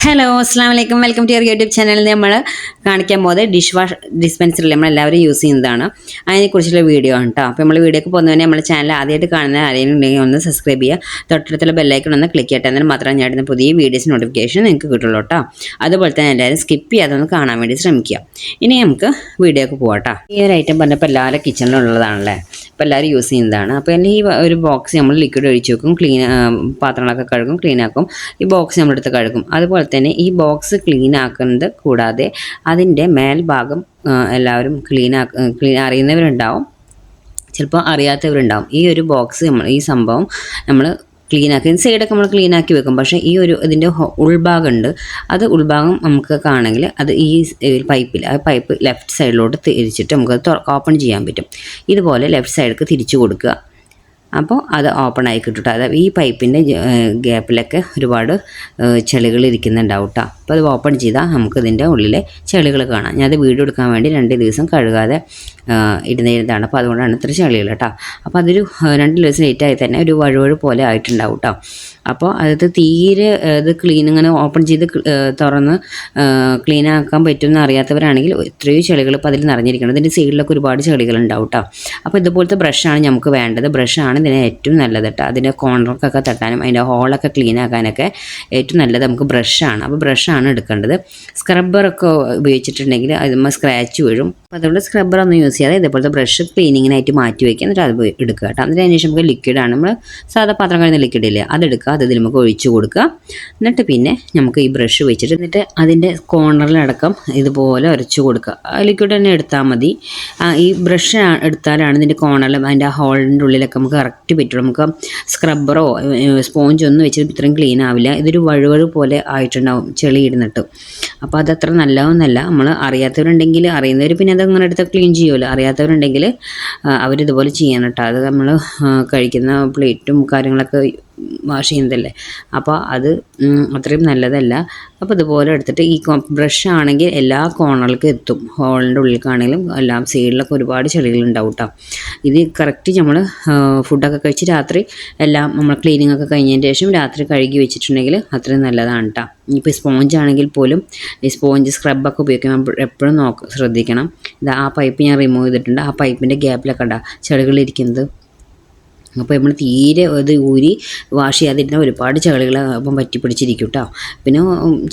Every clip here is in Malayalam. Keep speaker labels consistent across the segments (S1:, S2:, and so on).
S1: ഹലോ അസ്സാം വലൈക്കും വെൽക്കം ടു യുവർ യൂട്യൂബ് ചാനലിൽ നമ്മൾ കാണിക്കാൻ പോകുന്നത് ഡിഷ് വാഷ് ഡിസ്പെൻസറിൽ നമ്മളെല്ലാവരും യൂസ് ചെയ്യുന്നതാണ്. അതിനെക്കുറിച്ചുള്ള വീഡിയോ ആണ് കേട്ടോ. അപ്പോൾ നമ്മൾ വീഡിയോക്ക് പോകുന്നതിന് നമ്മുടെ ചാനൽ ആദ്യമായിട്ട് കാണുന്ന ആരെങ്കിലും ഉണ്ടെങ്കിൽ ഒന്ന് സബ്സ്ക്രൈബ് ചെയ്യുക, തൊട്ടടുത്തുള്ള ബെല്ലൈക്കൺ ഒന്ന് ക്ലിക്ക് ചെയ്യട്ടെ, എന്നാൽ മാത്രമേ ഞാൻ ഇടുന്ന പുതിയ വീഡിയോസ് നോട്ടിഫിക്കേഷൻ നിങ്ങൾക്ക് കിട്ടുള്ളൂ കേട്ടോ. അതുപോലെ തന്നെ എല്ലാവരും സ്കിപ്പ് ചെയ്യാതെ ഒന്ന് കാണാൻ വേണ്ടി ശ്രമിക്കുക. ഇനി നമുക്ക് വീഡിയോക്ക് പോകാം കേട്ടോ. ഈ ഒരു ഐറ്റം പറഞ്ഞപ്പോൾ എല്ലാവരും കിച്ചണിലുള്ളതാണല്ലേ, അപ്പോൾ എല്ലാവരും യൂസ് ചെയ്യുന്നതാണ്. അപ്പോൾ ഈ ഒരു ബോക്സ് നമ്മൾ ലിക്വിഡ് ഒഴിച്ച് വെക്കും, പാത്രങ്ങളൊക്കെ കഴുകും, ക്ലീൻ ആക്കും. ഈ ബോക്സ് നമ്മളെടുത്ത് കഴുകും. അതുപോലെ തന്നെ ഈ ബോക്സ് ക്ലീൻ ആക്കുന്നത് കൂടാതെ അതിൻ്റെ മേൽഭാഗം എല്ലാവരും ക്ലീൻ അറിയുന്നവരുണ്ടാവും, ചിലപ്പോൾ അറിയാത്തവരുണ്ടാവും. ഈ ഒരു ബോക്സ് ഈ സംഭവം നമ്മൾ ക്ലീൻ ആക്കി സൈഡൊക്കെ നമ്മൾ ക്ലീൻ ആക്കി വെക്കും. പക്ഷേ ഈ ഒരു ഇതിൻ്റെ ഉൾഭാഗം ഉണ്ട്, അത് ഉൾഭാഗം നമുക്ക് കാണണമെങ്കിൽ അത് ഈ പൈപ്പിൽ ആ പൈപ്പ് ലെഫ്റ്റ് സൈഡിലോട്ട് തിരിച്ചിട്ട് നമുക്ക് ഓപ്പൺ ചെയ്യാൻ പറ്റും. ഇതുപോലെ ലെഫ്റ്റ് സൈഡിലേക്ക് തിരിച്ചു കൊടുക്കുക. അപ്പോൾ അത് ഓപ്പൺ ആയി കിട്ടും. അതായത് ഈ പൈപ്പിൻ്റെ ഗ്യാപ്പിലൊക്കെ ഒരുപാട് ചെളികൾ ഇരിക്കുന്നുണ്ടാവും കേട്ടോ. അപ്പോൾ അത് ഓപ്പൺ ചെയ്താൽ നമുക്ക് ഇതിൻ്റെ ഉള്ളിലെ ചെളികൾ കാണാം. ഞാനത് വീഡിയോ എടുക്കാൻ വേണ്ടി 2 ദിവസം കഴുകാതെ ഇടുന്നതാണ്. അപ്പോൾ അതുകൊണ്ടാണ് ഇത്ര ചെളികൾ കേട്ടോ. അപ്പോൾ അതൊരു 2 ദിവസം ലേറ്റായി തന്നെ ഒരു വഴുവഴു പോലെ ആയിട്ടുണ്ടാവും കേട്ടോ. അപ്പോൾ അത് തീരെ ഇത് ഇങ്ങനെ ഓപ്പൺ ചെയ്ത് തുറന്ന് ക്ലീൻ ആക്കാൻ പറ്റുമെന്ന് അറിയാത്തവരാണെങ്കിൽ എത്രയോ ചെളികൾ ഇപ്പോൾ അതിൽ നിറഞ്ഞിരിക്കണം. ഇതിൻ്റെ സൈഡിലൊക്കെ ഒരുപാട് ചെളികളുണ്ടാവും കേട്ടോ. അപ്പോൾ ഇതുപോലത്തെ ബ്രഷാണ് നമുക്ക് വേണ്ടത്. ബ്രഷാണ് ഇതിന് ഏറ്റവും നല്ലത് കേട്ടോ. അതിൻ്റെ കോർണർക്കൊക്കെ തട്ടാനും അതിൻ്റെ ഹോളൊക്കെ ക്ലീൻ ആക്കാനൊക്കെ ഏറ്റവും നല്ലത് നമുക്ക് ബ്രഷാണ്. അപ്പോൾ ബ്രഷാണ് എടുക്കേണ്ടത്. സ്ക്രബ്ബറൊക്കെ ഉപയോഗിച്ചിട്ടുണ്ടെങ്കിൽ അതിന്മേൽ സ്ക്രാച്ച് വീഴും. അപ്പോൾ അതുകൊണ്ട് സ്ക്രബ്ബറൊന്നും യൂസ് ചെയ്യാതെ ഇതേപോലത്തെ ബ്രഷ് ക്ലീനിങ്ങിനായിട്ട് മാറ്റി വയ്ക്കുക, എന്നിട്ട് അത് എടുക്കുക കേട്ടോ. അതിന് ശേഷം നമുക്ക് ലിക്വിഡാണ്, നമ്മൾ സാധാ പാത്രം കഴിയുന്ന ലിക്വിഡില്ലേ, അതെടുക്കുക. അത് ഇതിൽ നമുക്ക് ഒഴിച്ചു കൊടുക്കുക. എന്നിട്ട് പിന്നെ നമുക്ക് ഈ ബ്രഷ് വെച്ചിട്ട് എന്നിട്ട് അതിൻ്റെ കോർണറിലടക്കം ഇതുപോലെ ഉരച്ചു കൊടുക്കുക. ലിക്വിഡ് തന്നെ എടുത്താൽ മതി. ഈ ബ്രഷ് എടുത്താലാണ് ഇതിൻ്റെ കോർണറിലും അതിൻ്റെ ആ ഹോളിൻ്റെ ഉള്ളിലൊക്കെ നമുക്ക് കറക്റ്റ് പറ്റുള്ളൂ. നമുക്ക് സ്ക്രബ്ബറോ സ്പോഞ്ചോ ഒന്നും വെച്ചിട്ട് ഇത്രയും ക്ലീൻ ആവില്ല. ഇതൊരു വഴുവഴു പോലെ ആയിട്ടുണ്ടാവും ചെളി ഇടുന്നിട്ട്. അപ്പോൾ അതത്ര നല്ലതൊന്നല്ല. നമ്മൾ അറിയാത്തവരുണ്ടെങ്കിൽ, അറിയുന്നവർ പിന്നെ അതങ്ങനെ എടുത്ത് ക്ലീൻ ചെയ്യുമല്ലോ. അറിയാത്തവരുണ്ടെങ്കിൽ അവരിതുപോലെ ചെയ്യണം കേട്ടോ. അത് നമ്മൾ കഴിക്കുന്ന പ്ലേറ്റും കാര്യങ്ങളൊക്കെ വാഷ് ചെയ്യുന്നതല്ലേ, അപ്പോൾ അത് അത്രയും നല്ലതല്ല. അപ്പോൾ ഇതുപോലെ എടുത്തിട്ട് ഈ ബ്രഷ് ആണെങ്കിൽ എല്ലാ കോർണറിലേക്കും എത്തും. ഹോളിൻ്റെ ഉള്ളിലേക്കാണെങ്കിലും എല്ലാം സൈഡിലൊക്കെ ഒരുപാട് ചെളികളുണ്ടാവും കേട്ടോ. ഇത് കറക്റ്റ് നമ്മൾ ഫുഡൊക്കെ കഴിച്ച് രാത്രി എല്ലാം നമ്മൾ ക്ലീനിങ് ഒക്കെ കഴിഞ്ഞതിന് ശേഷം രാത്രി കഴുകി വെച്ചിട്ടുണ്ടെങ്കിൽ അത്രയും നല്ലതാണ് കേട്ടോ. ഇപ്പോൾ സ്പോഞ്ച് ആണെങ്കിൽ പോലും ഈ സ്പോഞ്ച് സ്ക്രബൊക്കെ ഉപയോഗിക്കുമ്പോൾ എപ്പോഴും ശ്രദ്ധിക്കണം. ഇത് ആ പൈപ്പ് ഞാൻ റിമൂവ് ചെയ്തിട്ടുണ്ട്. ആ പൈപ്പിൻ്റെ ഗ്യാപ്പിലൊക്കെ ഉണ്ടാകും ചെളികളിരിക്കുന്നത്. അപ്പോൾ നമ്മൾ തീരെ ഇത് ഊരി വാഷ് ചെയ്യാതിരുന്ന ഒരുപാട് ചെളികൾ അപ്പം പറ്റിപ്പിടിച്ചിരിക്കും കേട്ടോ. പിന്നെ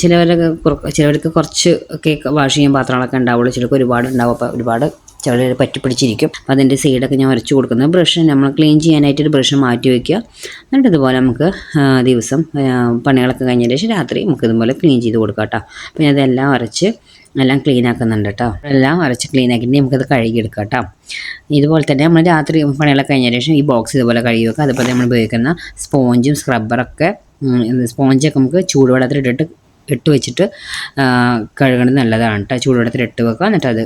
S1: ചിലവർക്ക് കുറച്ച് ഒക്കെ വാഷ് ചെയ്യാൻ പാത്രങ്ങളൊക്കെ ഉണ്ടാവുള്ളൂ, ചിലർക്ക് ഒരുപാട് ഉണ്ടാവും. അപ്പോൾ ഒരുപാട് ചെളികൾ പറ്റിപ്പിടിച്ചിരിക്കും. അപ്പോൾ അതിൻ്റെ സൈഡൊക്കെ ഞാൻ ഉരച്ച് കൊടുക്കുന്നത്. ബ്രഷ് നമ്മൾ ക്ലീൻ ചെയ്യാനായിട്ടൊരു ബ്രഷ് മാറ്റി വയ്ക്കുക. എന്നിട്ട് ഇതുപോലെ നമുക്ക് ദിവസം പണികളൊക്കെ കഴിഞ്ഞതിന് ശേഷം രാത്രി നമുക്ക് ഇതുപോലെ ക്ലീൻ ചെയ്ത് കൊടുക്കാം കേട്ടോ. അപ്പോൾ ഞാൻ അതെല്ലാം ഉരച്ച് എല്ലാം ക്ലീൻ ആക്കുന്നുണ്ട് കേട്ടോ. എല്ലാം അരച്ച് ക്ലീൻ ആക്കിയിട്ട് നമുക്കത് കഴുകിയെടുക്കാം കേട്ടോ. ഇതുപോലെ തന്നെ നമ്മൾ രാത്രി പണികളൊക്കെ കഴിഞ്ഞതിന് ശേഷം ഈ ബോക്സ് ഇതുപോലെ കഴുകി വെക്കുക. അതുപോലെ നമ്മൾ ഉപയോഗിക്കുന്ന സ്പോഞ്ചും സ്ക്രബ്ബറൊക്കെ സ്പോഞ്ചൊക്കെ നമുക്ക് ചൂടുവെള്ളത്തിൽ ഇട്ട് വെച്ചിട്ട് കഴുകണത് നല്ലതാണ് കേട്ടോ. ചൂടുവെള്ളത്തിൽ ഇട്ട് വെക്കുക, എന്നിട്ട് അത്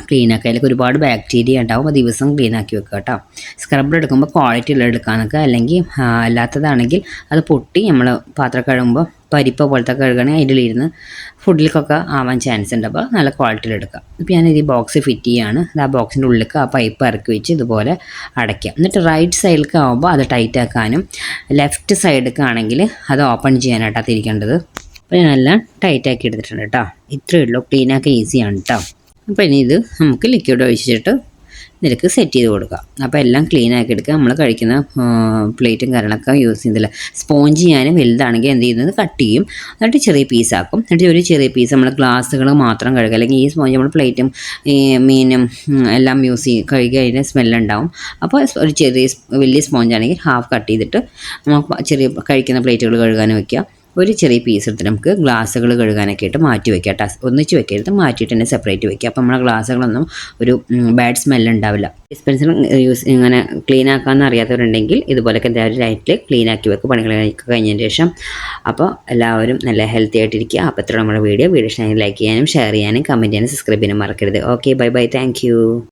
S1: ക്ലീൻ ആക്കുക. അതിലേക്ക് ഒരുപാട് ബാക്ടീരിയ ഉണ്ടാവും. അപ്പോൾ ദിവസം ക്ലീൻ ആക്കി വെക്കുക കേട്ടോ. സ്ക്രബ്ബർ എടുക്കുമ്പോൾ ക്വാളിറ്റി ഉള്ള എടുക്കാൻ നിൽക്കുക, അല്ലെങ്കിൽ അല്ലാത്തതാണെങ്കിൽ അത് പൊട്ടി നമ്മൾ പാത്രം കഴുകുമ്പോൾ പരിപ്പ പോലത്തെ കഴുകണേ അതിലിരുന്ന് ഫുഡിലേക്കൊക്കെ ആവാൻ ചാൻസ് ഉണ്ട്. അപ്പോൾ നല്ല ക്വാളിറ്റിയിൽ എടുക്കുക. ഇപ്പോൾ ഞാനിത് ഈ ബോക്സ് ഫിറ്റ് ചെയ്യുകയാണ്. ആ ബോക്സിൻ്റെ ഉള്ളിലേക്ക് ആ പൈപ്പ് ഇറക്കി വെച്ച് ഇതുപോലെ അടയ്ക്കുക. എന്നിട്ട് റൈറ്റ് സൈഡിലേക്ക് ആകുമ്പോൾ അത് ടൈറ്റ് ആക്കാനും ലെഫ്റ്റ് സൈഡിലേക്ക് ആണെങ്കിൽ അത് ഓപ്പൺ ചെയ്യാനായിട്ടാണ് തിരിക്കേണ്ടത്. അപ്പോൾ ഞാനെല്ലാം ടൈറ്റാക്കി എടുത്തിട്ടുണ്ട് കേട്ടോ. ഇത്രയേ ഉള്ളൂ, ക്ലീനാക്കി ഈസിയാണ് കേട്ടോ. അപ്പോൾ ഇനി ഇത് നമുക്ക് ലിക്വിഡ് ഒഴിച്ചിട്ട് ഇതിലേക്ക് സെറ്റ് ചെയ്ത് കൊടുക്കാം. അപ്പോൾ എല്ലാം ക്ലീൻ ആക്കി എടുക്കുക. നമ്മൾ കഴിക്കുന്ന പ്ലേറ്റും കാര്യങ്ങളൊക്കെ യൂസ് ചെയ്യുന്നില്ല. സ്പോഞ്ച് ചെയ്യാനും വലുതാണെങ്കിൽ എന്ത് ചെയ്യുന്നത് കട്ട് ചെയ്യും, എന്നിട്ട് ചെറിയ പീസാക്കും. എന്നിട്ട് ഒരു ചെറിയ പീസ് നമ്മൾ ഗ്ലാസ്സുകൾ മാത്രം കഴുകുക. അല്ലെങ്കിൽ ഈ സ്പോഞ്ച് നമ്മൾ പ്ലേറ്റും ഈ മീനും എല്ലാം യൂസ് ചെയ്യും, കഴുകി അതിൻ്റെ സ്മെല്ലുണ്ടാവും. അപ്പോൾ ഒരു വലിയ സ്പോഞ്ചാണെങ്കിൽ ഹാഫ് കട്ട് ചെയ്തിട്ട് നമുക്ക് ചെറിയ കഴിക്കുന്ന പ്ലേറ്റുകൾ കഴുകാനും വയ്ക്കുക. ഒരു ചെറിയ പീസ് എടുത്തിട്ട് നമുക്ക് ഗ്ലാസ്സുകൾ കഴുകാനൊക്കെ ആയിട്ട് മാറ്റി വയ്ക്കുക കേട്ടോ. ഒന്നിച്ച് വെക്കരുത്, മാറ്റിയിട്ട് തന്നെ സെപ്പറേറ്റ് വയ്ക്കുക. അപ്പോൾ നമ്മളെ ഗ്ലാസ്സുകളൊന്നും ഒരു ബാഡ് സ്മെല്ല് ഉണ്ടാവില്ല. ഡിസ്പെൻസർ ഇങ്ങനെ ക്ലീൻ ആക്കാമെന്ന് അറിയാത്തവരുണ്ടെങ്കിൽ ഇതുപോലെയൊക്കെ എന്തായാലും ലൈറ്റിൽ ക്ലീൻ ആക്കി വെക്കുക പണികളൊക്കെ കഴിഞ്ഞതിന് ശേഷം. അപ്പോൾ എല്ലാവരും നല്ല ഹെൽത്തി ആയിട്ടിരിക്കുക. അപ്പോൾ ഇത്ര നമ്മുടെ വീഡിയോ ഇഷ്ടമായി ലൈക്ക് ചെയ്യാനും ഷെയർ ചെയ്യാനും കമൻറ്റ് ചെയ്യാനും സബ്സ്ക്രൈബ് ചെയ്യാനും മറക്കരുത്. Okay, bye bye, thank you.